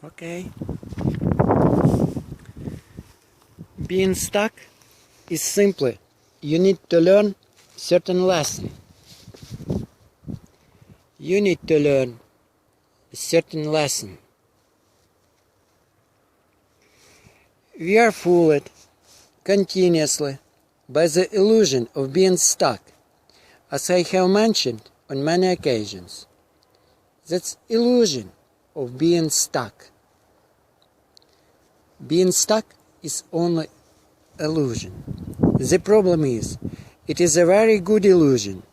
Okay. Being stuck is simply you need to learn certain lesson. You need to learn a certain lesson. We are fooled continuously by the illusion of being stuck, as I have mentioned on many occasions. That's illusion of being stuck. Being stuck is only illusion. The problem is, it is a very good illusion.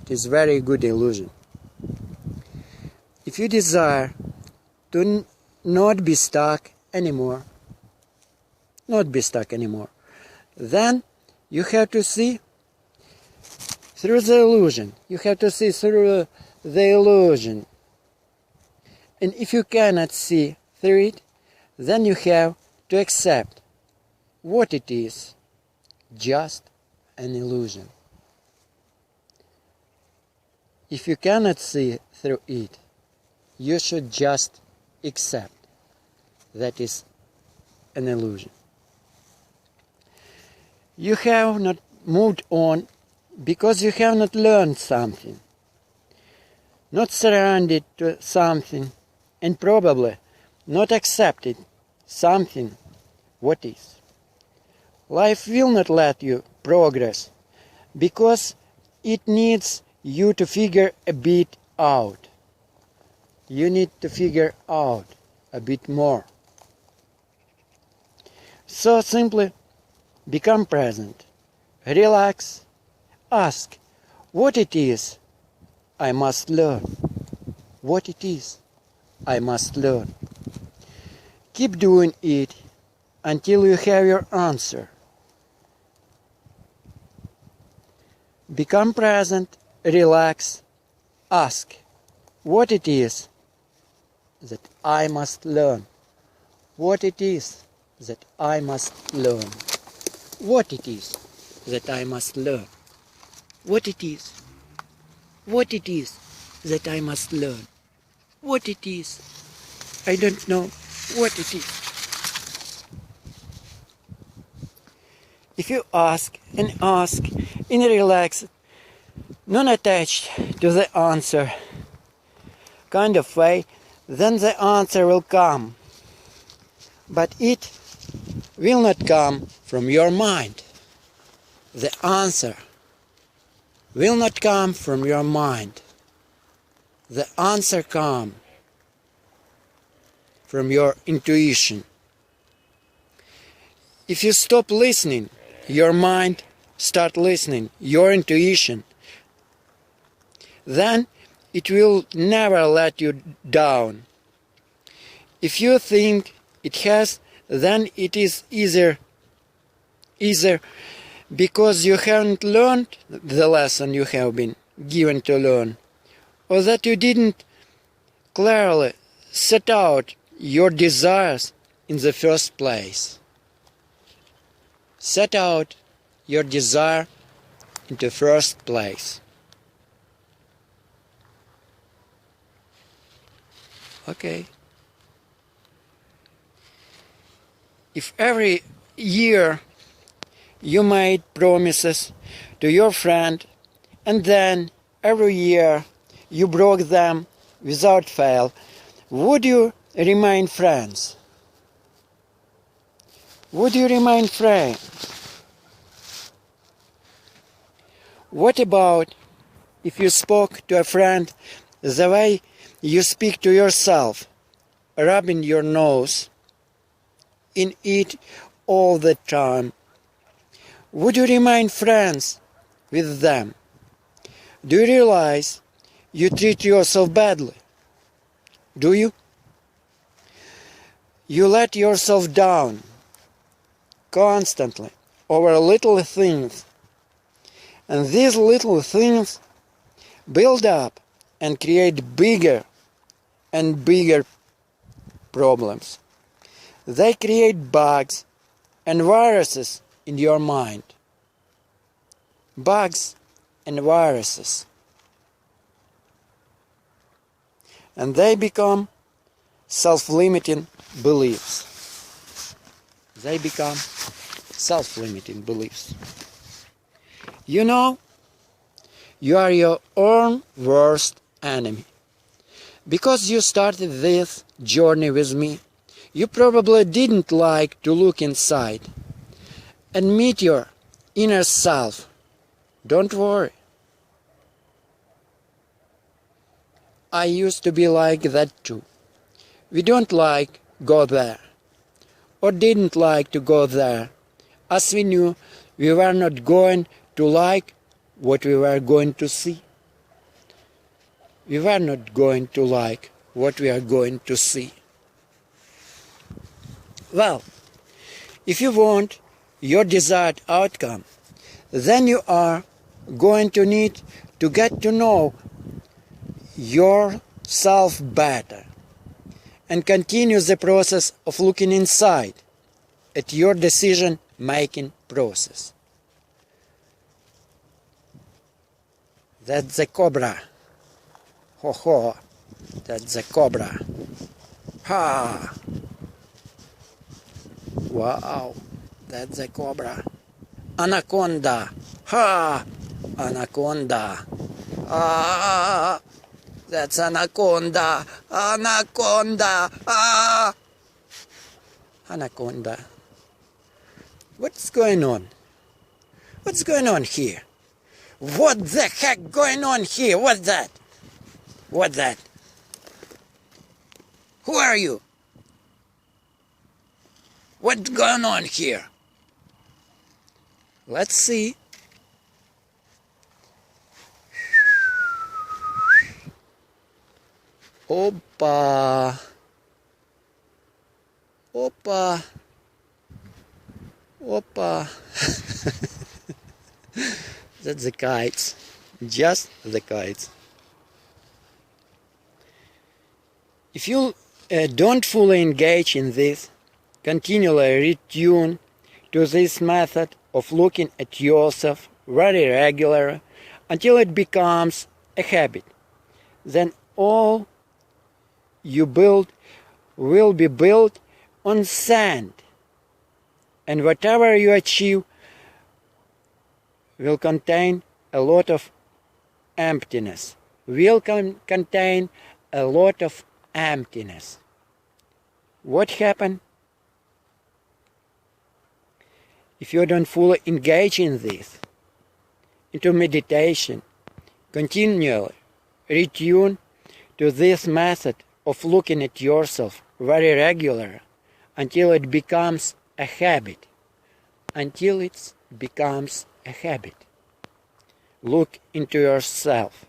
It is very good illusion. If you desire to not be stuck anymore, then you have to see through the illusion. You have to see through the illusion. And if you cannot see through it, then you have to accept what it is, just an illusion. If you cannot see through it, you should just accept that is an illusion. You have not moved on because you have not learned something, not surrendered to something, and probably not accepted something what is. Life will not let you progress because it needs you to figure a bit out. You need to figure out a bit more. So simply become present, relax, ask what it is I must learn. What it is I must learn. Keep doing it until you have your answer. Become present, relax, ask what it is that I must learn. What it is that I must learn. What it is that I must learn. What it is. What it is that I must learn. What it is. I don't know what it is. If you ask and ask in a relaxed, non-attached to the answer kind of way, then the answer will come. But it will not come from your mind. The answer will not come from your mind. The answer comes from your intuition. If you stop listening, your mind start listening, your intuition, then it will never let you down. If you think it has, then it is easier because you haven't learned the lesson you have been given to learn, or that you didn't clearly set out your desires in the first place. Set out your desire in the first place. Okay. If every year you made promises to your friend and then every year you broke them without fail, would you remain friends? Would you remain friends? What about if you spoke to a friend the way you speak to yourself, rubbing your nose in it all the time? Would you remain friends with them? Do you realize you treat yourself badly? Do you? You let yourself down constantly over little things. And these little things build up and create bigger and bigger problems. They create bugs and viruses in your mind. Bugs and viruses. And they become self-limiting beliefs. They become self-limiting beliefs. You know, you are your own worst enemy. Because you started this journey with me, you probably didn't like to look inside and meet your inner self. Don't worry. I used to be like that too. We don't like go there, or didn't like to go there, as we knew we were not going to like what we were going to see. We were not going to like what we are going to see. Well, if you want your desired outcome, then you are going to need to get to know yourself better and continue the process of looking inside at your decision-making process. That's the cobra. Ho ho, that's the cobra. Ha! Wow, that's the cobra. Anaconda. Ha! Anaconda. Ah! That's anaconda. Anaconda. Ah! Anaconda. What's going on? What's going on here? What the heck going on here? What's that? What's that? Who are you? What's going on here? Let's see. Opa. Opa. Opa. That's the kites. Just the kites. If you don't fully engage in this, continually retune to this method of looking at yourself very regularly until it becomes a habit, then all you build will be built on sand, and whatever you achieve will contain a lot of emptiness, contain a lot of emptiness. What happened if you don't fully engage in this, into meditation, continually retune to this method of looking at yourself very regular until it becomes a habit, until it becomes a habit. Look into yourself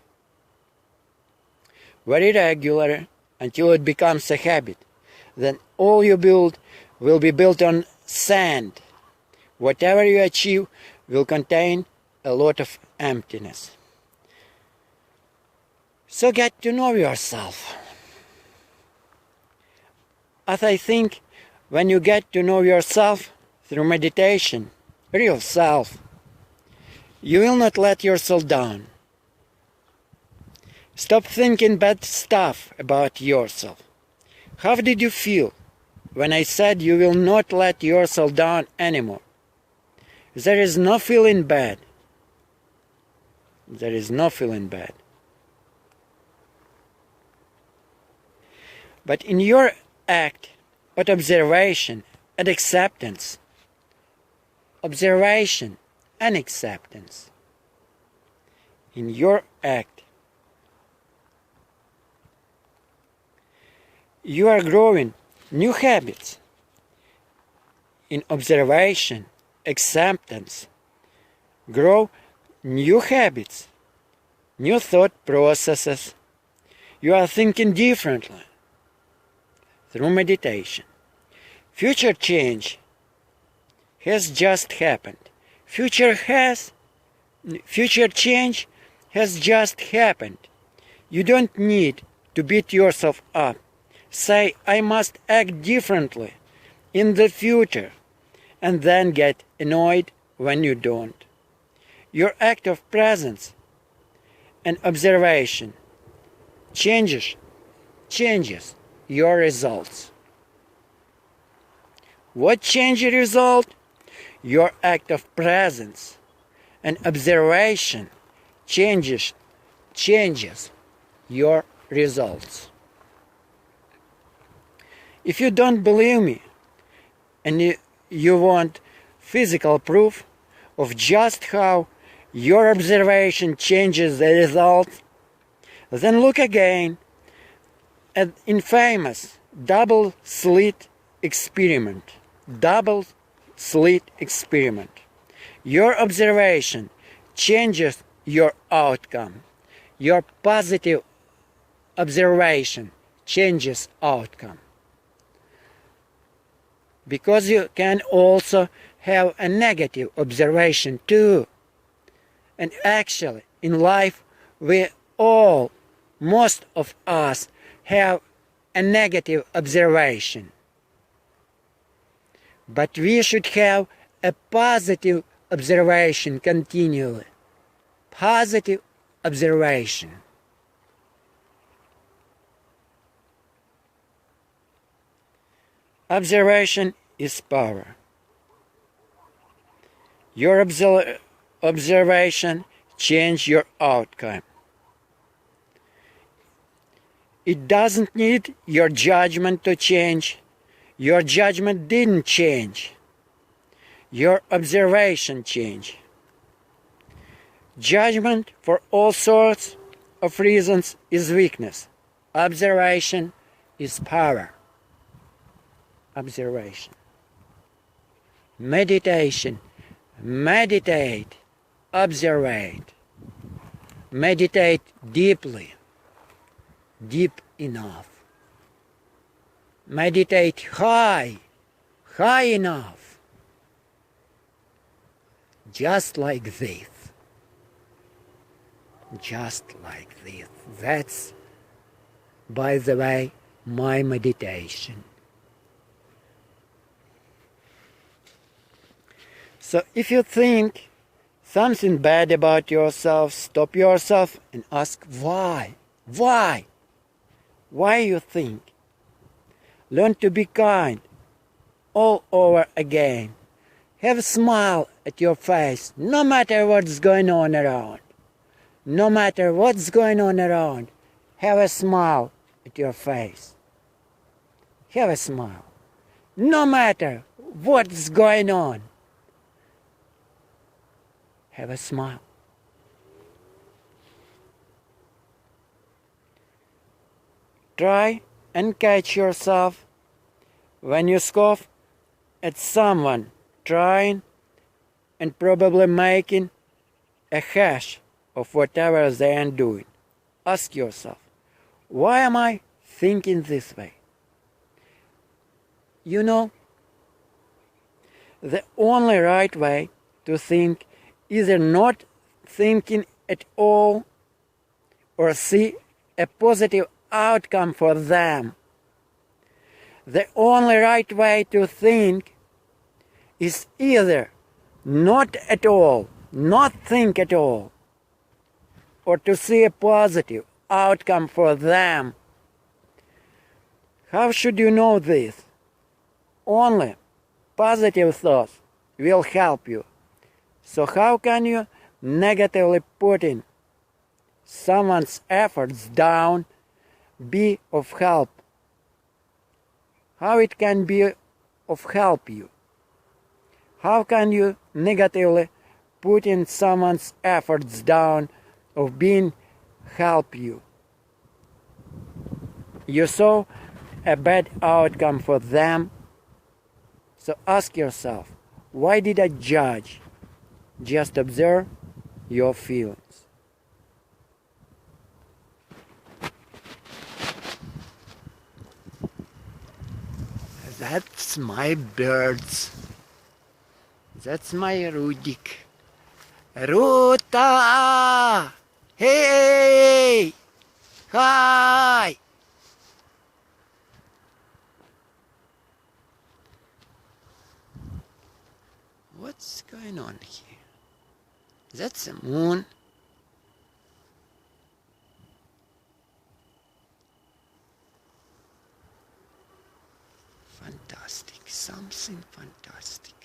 very regular until it becomes a habit. Then all you build will be built on sand. Whatever you achieve will contain a lot of emptiness. So get to know yourself. As I think, when you get to know yourself through meditation, real self, you will not let yourself down. Stop thinking bad stuff about yourself. How did you feel when I said you will not let yourself down anymore? There is no feeling bad. There is no feeling bad. But in your act of observation and acceptance, observation and acceptance, in your act, you are growing new habits. In observation, acceptance, grow new habits, new thought processes. You are thinking differently through meditation. Future change has just happened. Future change has just happened. You don't need to beat yourself up. Say, I must act differently in the future, and then get annoyed when you don't. Your act of presence and observation changes your results. What changes your result? Your act of presence and observation changes your results. If you don't believe me and you want physical proof of just how your observation changes the results, then look again at infamous double slit experiment. Double slit experiment. Your observation changes your outcome. Your positive observation changes outcome. Because you can also have a negative observation too. And actually, in life, most of us have a negative observation. But we should have a positive observation continually. Positive observation. Observation is power. Your observation changes your outcome. It doesn't need your judgment to change. Your judgment didn't change. Your observation changed. Judgment, for all sorts of reasons, is weakness. Observation is power. Observation. Meditation. Meditate. Observe. Meditate deeply. Deep enough. Meditate high. High enough. Just like this. Just like this. That's, by the way, my meditation. So if you think something bad about yourself, stop yourself and ask why. Why? Why you think? Learn to be kind all over again. Have a smile at your face no matter what's going on around. No matter what's going on around, have a smile at your face. Have a smile. No matter what's going on. Have a smile. Try and catch yourself when you scoff at someone trying and probably making a hash of whatever they are doing. Ask yourself, why am I thinking this way? You know, the only right way to think either not thinking at all or see a positive outcome for them. The only right way to think is either not at all, not think at all, or to see a positive outcome for them. How should you know this? Only positive thoughts will help you. So how can you negatively putting someone's efforts down be of help? How it can be of help you? How can you negatively putting someone's efforts down of being help you? You saw a bad outcome for them. So ask yourself, why did I judge? Just observe your feelings. That's my birds. That's my Rudik. Ruta! Hey! Hi! What's going on here? That's the moon. fantastic, something fantastic.